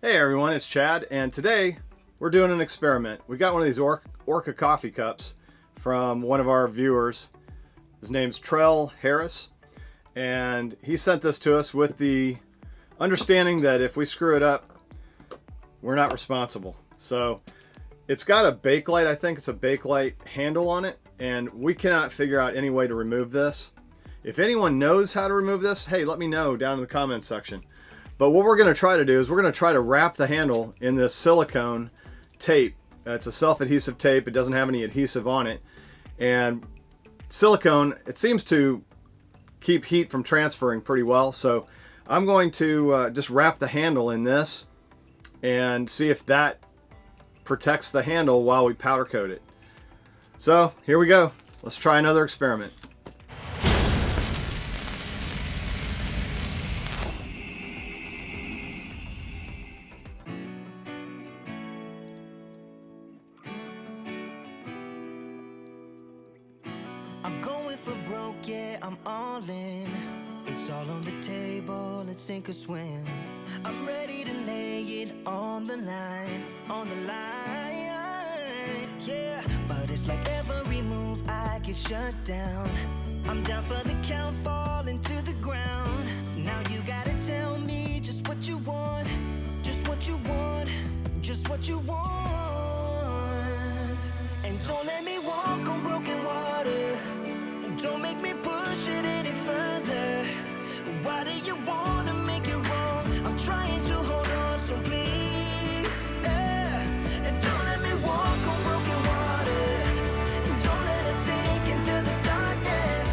Hey everyone, it's Chad, and today we're doing an experiment. We got one of these Orca coffee cups from one of our viewers. His name's Trell Harris, and he sent this to us with the understanding that if we screw it up, we're not responsible. So it's got a Bakelite, I think it's a Bakelite handle on it, and we cannot figure out any way to remove this. If anyone knows how to remove this, hey, let me know down in the comments section. But what we're going to try to do is we're going to try to wrap the handle in this silicone tape. It's a self-adhesive tape. It doesn't have any adhesive on it. And silicone, it seems to keep heat from transferring pretty well. So I'm going to just wrap the handle in this and see if that protects the handle while we powder coat it. So here we go. Let's try another experiment. I'm going for broke, yeah, I'm all in. It's all on the table, let's sink or swim. I'm ready to lay it on the line, yeah. But it's like every move I get shut down. I'm down for the count, falling to the ground. Now you gotta tell me just what you want, just what you want, just what you want. And don't let me walk on broken water. Don't make me push it any further. Why do you wanna make it wrong? I'm trying to hold on, so please, yeah. And don't let me walk on broken water. Don't let us sink into the darkness.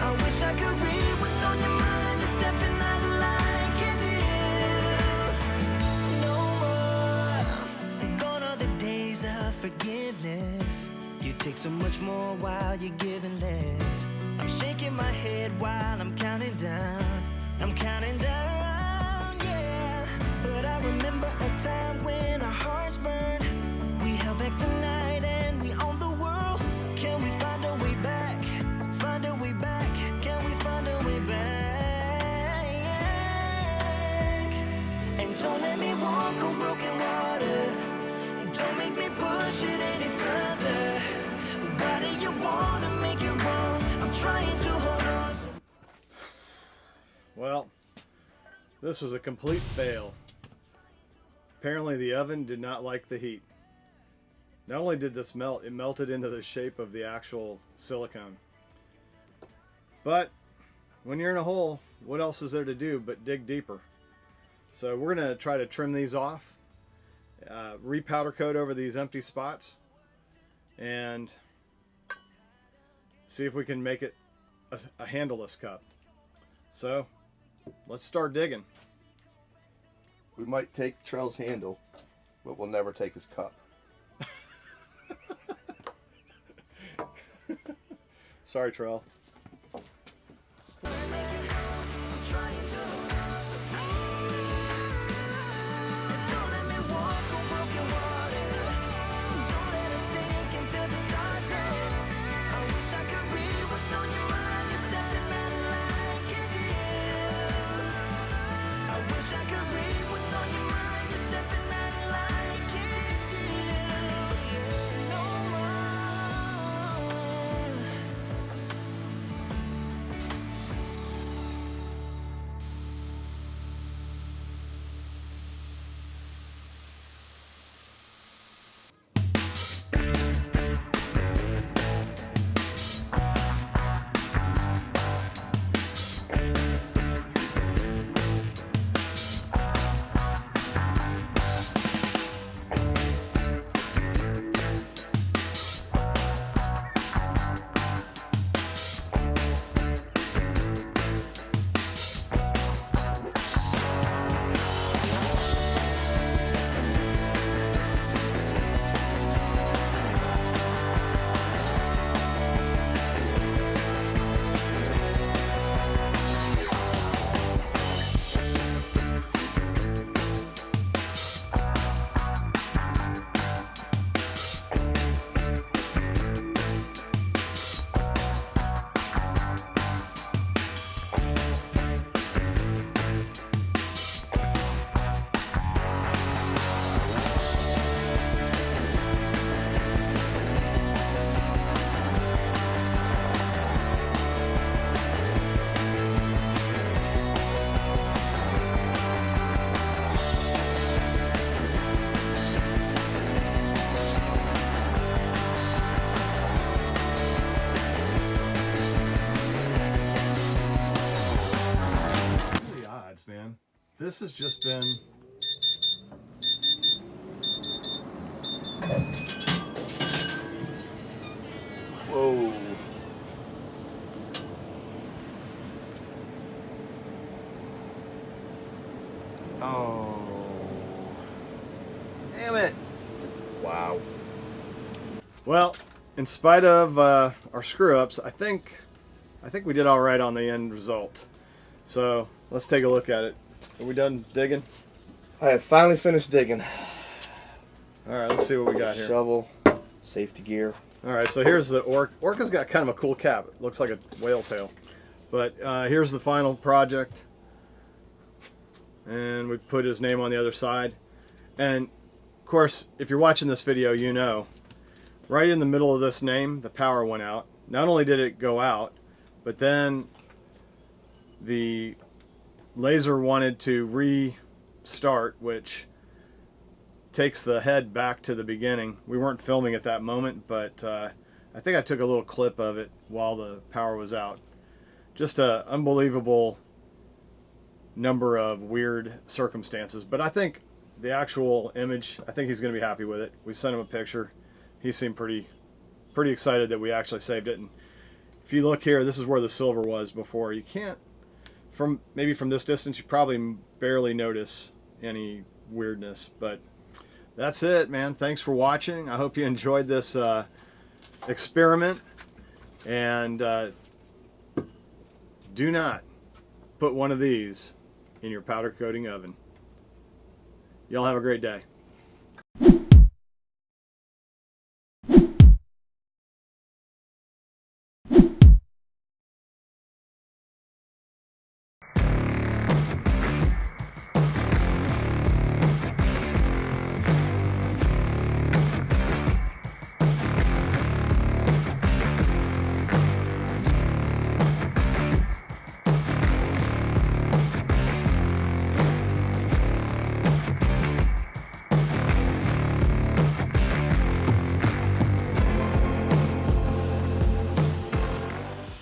I wish I could read what's on your mind. You're stepping out of line, can't do no more. Gone are the days of forgiveness. You take so much more while you're giving less. I'm shaking my head while I'm counting down. I'm counting down, yeah. But I remember a time when our hearts burned. We held back the night and we owned the world. Can we find a way back? Find a way back. Can we find a way back? And don't let me walk on broken water. Don't make me push it any further. Why do you wanna make it wrong? I'm trying to hold on. Well, this was a complete fail. Apparently the oven did not like the heat. Not only did this melt, it melted into the shape of the actual silicone. But when you're in a hole, what else is there to do but dig deeper? So we're going to try to trim these off, re-powder coat over these empty spots, and see if we can make it a handleless cup. So let's start digging. We might take Trell's handle, but we'll never take his cup. Sorry, Trell. this has just been Whoa. oh Damn it. Wow. well, in spite of our screw-ups, I think we did all right on the end result. So let's take a look at it. Are we done digging? I have finally finished digging. All right, let's see what we got here. Shovel, safety gear. All right, so here's the Orca. Orca's got kind of a cool cap. It looks like a whale tail. But here's the final project. And we put his name on the other side. And, of course, if you're watching this video, you know, right in the middle of this name, the power went out. Not only did it go out, but then the laser wanted to restart, which takes the head back to the beginning. We weren't filming at that moment, but I think I took a little clip of it while the power was out. Just an unbelievable number of weird circumstances, but I think the actual image, I think he's going to be happy with it. We sent him a picture. He seemed pretty excited that we actually saved it. And if you look here, this is where the silver was before. You can't, maybe from this distance, you probably barely notice any weirdness, but that's it, man. Thanks for watching. I hope you enjoyed this experiment, and do not put one of these in your powder coating oven. Y'all have a great day.